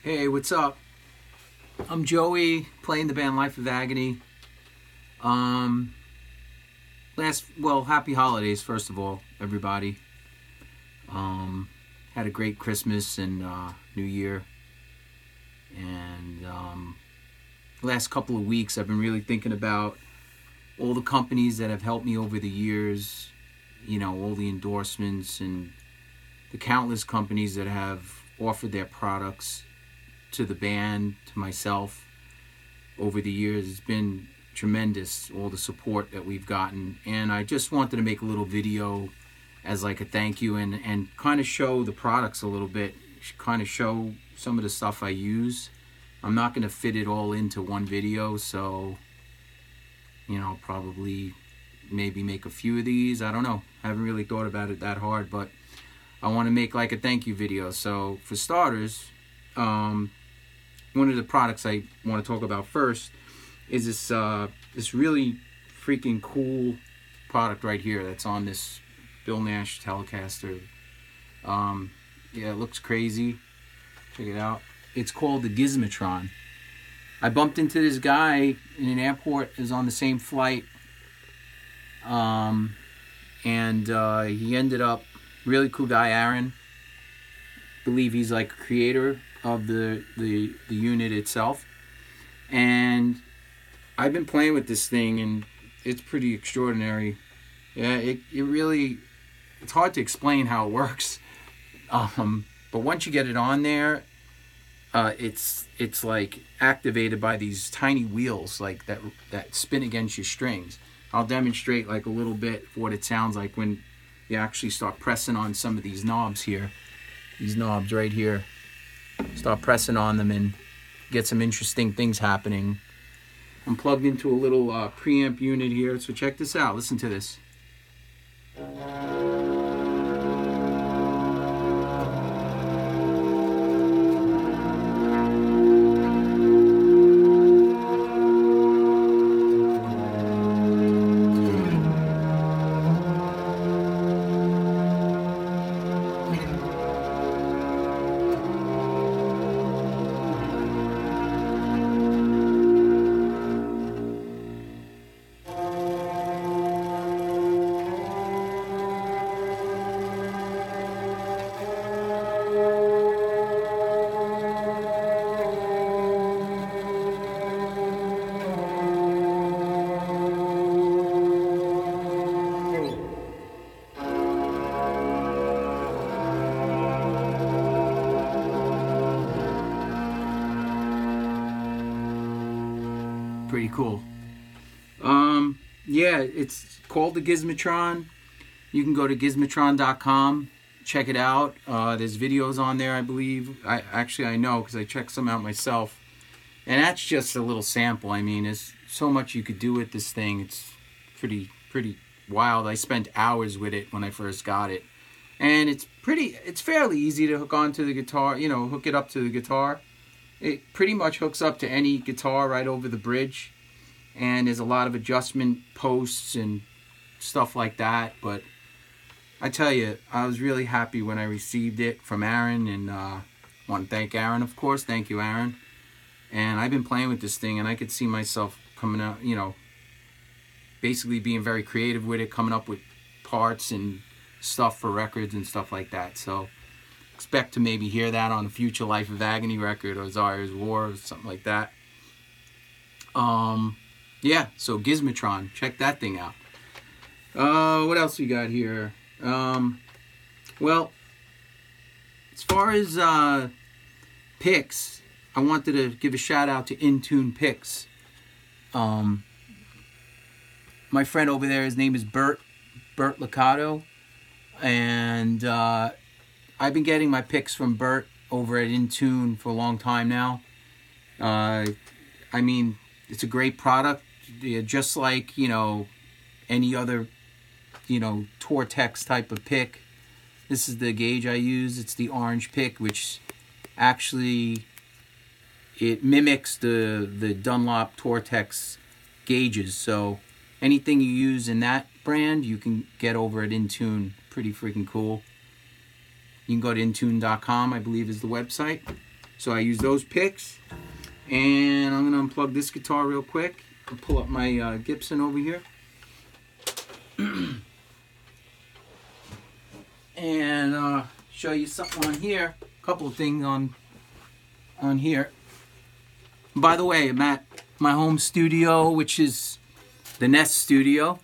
Hey, what's up? I'm Joey, playing the band Life of Agony. Happy holidays, first of all, everybody. Had a great Christmas and New Year. And last couple of weeks, I've been really thinking about all the companies that have helped me over the years, you know, all the endorsements and the countless companies that have offered their products to the band, to myself, over the years. It's been tremendous, all the support that we've gotten. And I just wanted to make a little video as like a thank you and kind of show the products a little bit, kind of show some of the stuff I use. I'm not going to fit it all into one video, so, you know, probably maybe make a few of these. I don't know. I haven't really thought about it that hard, but I want to make like a thank you video. So for starters, one of the products I want to talk about first is this really freaking cool product right here that's on this Bill Nash Telecaster. Yeah, it looks crazy. Check it out. It's called the GizmoTron. I bumped into this guy in an airport. He was on the same flight. And he ended up, really cool guy, Aaron. I believe he's like a creator of the unit itself. And I've been playing with this thing and it's pretty extraordinary. Yeah, it really, it's hard to explain how it works. But once you get it on there, it's like activated by these tiny wheels like that spin against your strings. I'll demonstrate like a little bit what it sounds like when you actually start pressing on some of these knobs here. These knobs right here. Start pressing on them and get some interesting things happening. I'm plugged into a little preamp unit here, so check this out. Listen to this. Pretty cool. Yeah, it's called the GizmoTron. You can go to GizmoTron.com, check it out. There's videos on there, I believe. I know because I checked some out myself. And that's just a little sample. I mean, there's so much you could do with this thing. It's pretty wild. I spent hours with it when I first got it. And it's fairly easy to hook onto the guitar, you know, hook it up to the guitar. It pretty much hooks up to any guitar right over the bridge. And there's a lot of adjustment posts and stuff like that. But I tell you, I was really happy when I received it from Aaron. And I want to thank Aaron, of course. Thank you, Aaron. And I've been playing with this thing, and I could see myself coming out, you know, basically being very creative with it, coming up with parts and stuff for records and stuff like that. So expect to maybe hear that on a future Life of Agony record or Zaria's War or something like that. Yeah, so GizmoTron, check that thing out. What else we got here? Well, as far as picks, I wanted to give a shout out to InTune Picks. My friend over there, his name is Bert Licato, and I've been getting my picks from Bert over at InTune for a long time now. I mean, it's a great product, just like, you know, any other, you know, Tortex type of pick. This is the gauge I use. It's the orange pick, which actually, it mimics the Dunlop Tortex gauges. So anything you use in that brand, you can get over at InTune. Pretty freaking cool. You can go to intune.com, I believe is the website. So I use those picks. And I'm going to unplug this guitar real quick and pull up my Gibson over here. And show you something on here. A couple of things on here. By the way, I'm at my home studio, which is the Nest Studio.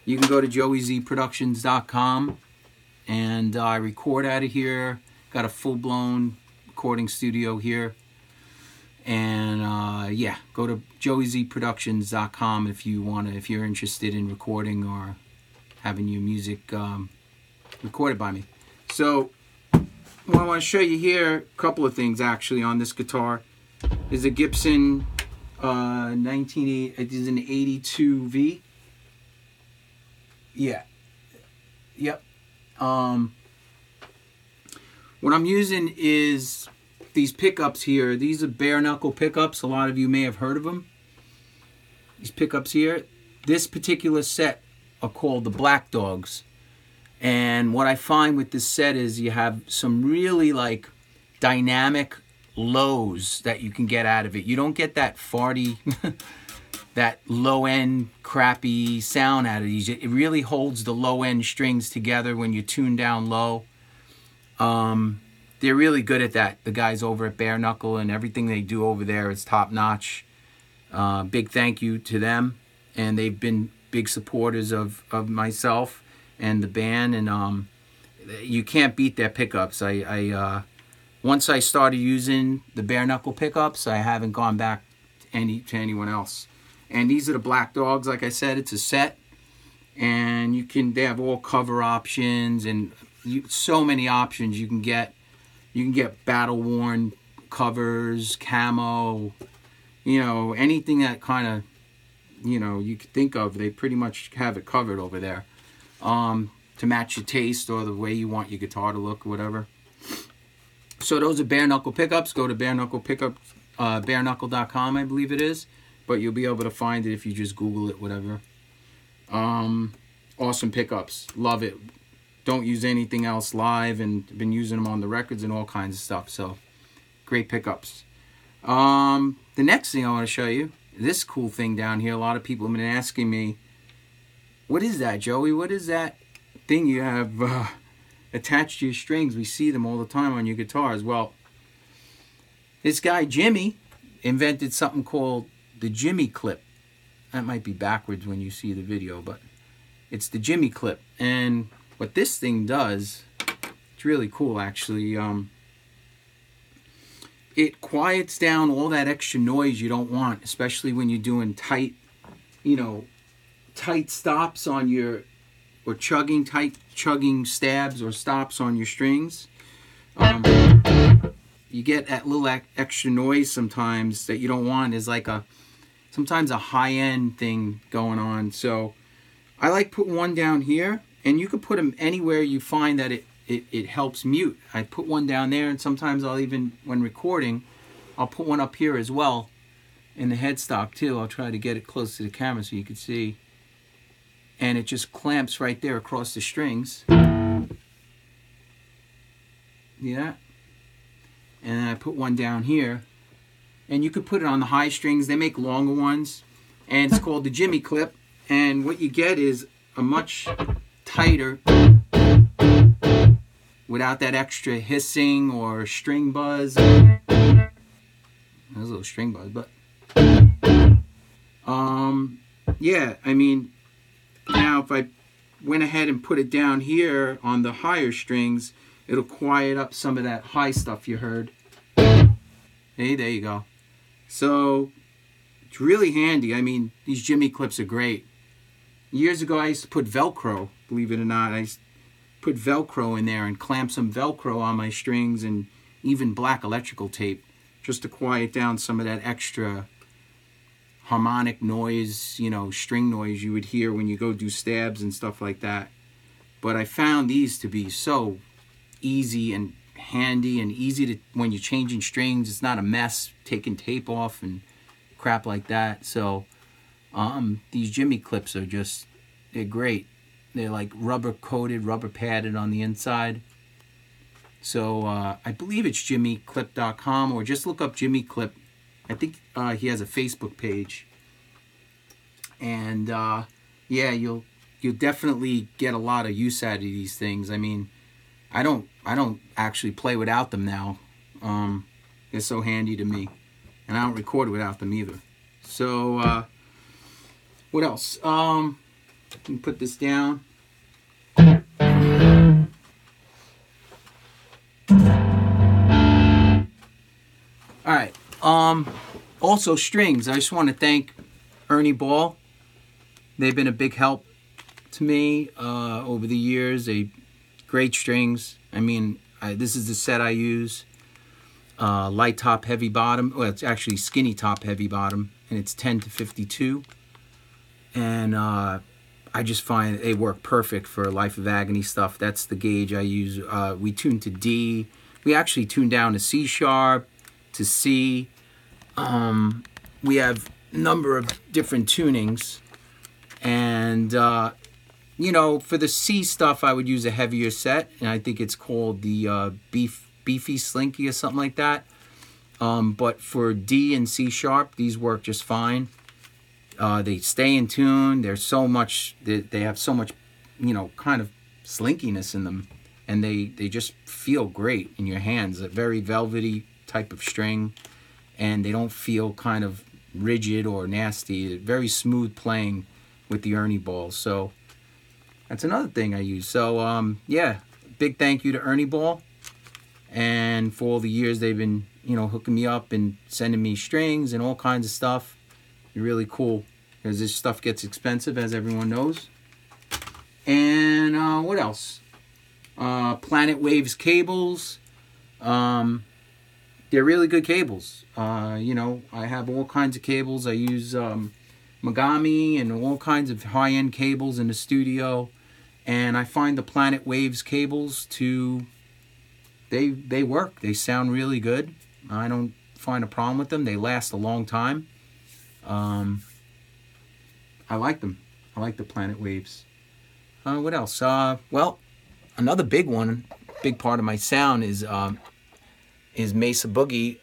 You can go to joeyzproductions.com, and I record out of here. Got a full-blown recording studio here. And yeah, go to joeyzproductions.com if you're interested in recording or having your music recorded by me. So what I want to show you here, a couple of things actually on this guitar. Is a Gibson 82V. Yeah. Yep. What I'm using is these pickups here. These are bare knuckle pickups. A lot of you may have heard of them. These pickups here. This particular set are called the Black Dogs. And what I find with this set is you have some really like dynamic lows that you can get out of it. You don't get that farty, that low end crappy sound out of these. It really holds the low end strings together when you tune down low. They're really good at that. The guys over at Bare Knuckle, and everything they do over there is top notch. Big thank you to them, and they've been big supporters of myself and the band, and you can't beat their pickups. Once I started using the Bare Knuckle pickups, I haven't gone back to anyone else. And these are the Black Dogs. Like I said, it's a set, and they have all cover options and so many options you can get. You can get battle worn covers, camo, anything that kind of, you could think of. They pretty much have it covered over there to match your taste or the way you want your guitar to look or whatever. So those are bare knuckle pickups. Go to bareknuckle.com, I believe it is. But you'll be able to find it if you just Google it, whatever. Awesome pickups. Love it. Don't use anything else live, and been using them on the records and all kinds of stuff. So great pickups. The next thing I want to show you, this cool thing down here. A lot of people have been asking me, what is that, Joey? What is that thing you have attached to your strings? We see them all the time on your guitars. Well, this guy Jimmy invented something called the Jimmy clip. That might be backwards when you see the video, but it's the Jimmy clip. And what this thing does, it's really cool actually. It quiets down all that extra noise you don't want, especially when you're doing tight stops on your, or tight chugging stabs or stops on your strings. You get that little extra noise sometimes that you don't want. Is like sometimes a high-end thing going on. So I like putting one down here. And you could put them anywhere you find that it helps mute. I put one down there, and sometimes I'll even, when recording, I'll put one up here as well in the headstock too. I'll try to get it close to the camera so you can see. And it just clamps right there across the strings. Yeah. And then I put one down here. And you could put it on the high strings. They make longer ones. And it's called the Jimmy clip. And what you get is a much tighter, without that extra hissing or string buzz. There's a little string buzz, but yeah, I mean, now if I went ahead and put it down here on the higher strings, it'll quiet up some of that high stuff you heard. Hey, there you go. So it's really handy. I mean, these Jimmy clips are great. Years ago, I used to put Velcro, believe it or not. I used to put Velcro in there and clamp some Velcro on my strings, and even black electrical tape, just to quiet down some of that extra harmonic noise, string noise you would hear when you go do stabs and stuff like that. But I found these to be so easy and handy and easy to, when you're changing strings, it's not a mess taking tape off and crap like that. So these Jimmy clips are just, they're great. They're like rubber coated, rubber padded on the inside. So I believe it's jimmyclip.com, or just look up Jimmy Clip. I think he has a Facebook page. And yeah, you'll definitely get a lot of use out of these things. I mean, I don't actually play without them now. They're so handy to me, and I don't record without them either. So what else? Let me put this down. All right. Also strings. I just want to thank Ernie Ball. They've been a big help to me over the years. Great strings. I mean, this is the set I use. Light top, heavy bottom. Well, it's actually skinny top, heavy bottom, and it's 10 to 52. And I just find they work perfect for Life of Agony stuff. That's the gauge I use. We tune to D. We actually tune down to C sharp, to C. We have a number of different tunings. And, you know, for the C stuff, I would use a heavier set. And I think it's called the Beefy Slinky or something like that. But for D and C sharp, these work just fine. They stay in tune. There's so much, they have so much, you know, kind of slinkiness in them. And they just feel great in your hands. A very velvety type of string. And they don't feel kind of rigid or nasty. Very smooth playing with the Ernie Balls. So that's another thing I use. So yeah, big thank you to Ernie Ball. And for all the years they've been, you know, hooking me up and sending me strings and all kinds of stuff. You're really cool, because this stuff gets expensive, as everyone knows. And what else? Planet Waves cables. They're really good cables. You know, I have all kinds of cables. I use Megami and all kinds of high-end cables in the studio. And I find the Planet Waves cables they work. They sound really good. I don't find a problem with them. They last a long time. I like them. I like the Planet Waves. What else? Well, another big one, big part of my sound is Mesa Boogie.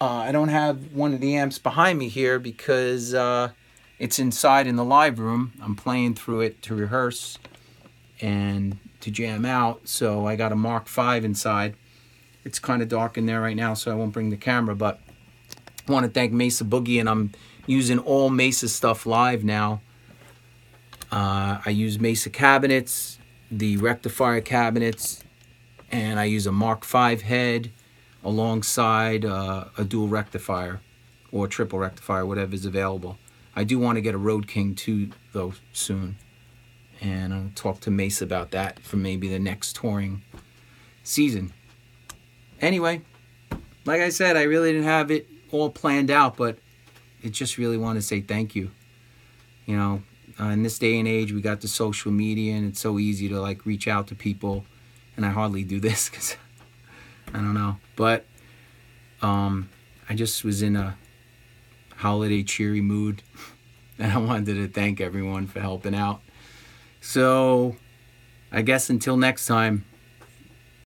I don't have one of the amps behind me here because it's inside in the live room. I'm playing through it to rehearse and to jam out. So I got a Mark V inside. It's kind of dark in there right now, so I won't bring the camera. But I want to thank Mesa Boogie, and I'm using all Mesa stuff live now. I use Mesa cabinets, the rectifier cabinets, and I use a Mark V head alongside a dual rectifier or triple rectifier, whatever is available. I do want to get a Road King 2 though soon, and I'll talk to Mesa about that for maybe the next touring season. Anyway, like I said, I really didn't have it all planned out, but I just really want to say thank you. You know, in this day and age, we got the social media, and it's so easy to like reach out to people, and I hardly do this because I don't know. But I just was in a holiday cheery mood, and I wanted to thank everyone for helping out. So I guess until next time,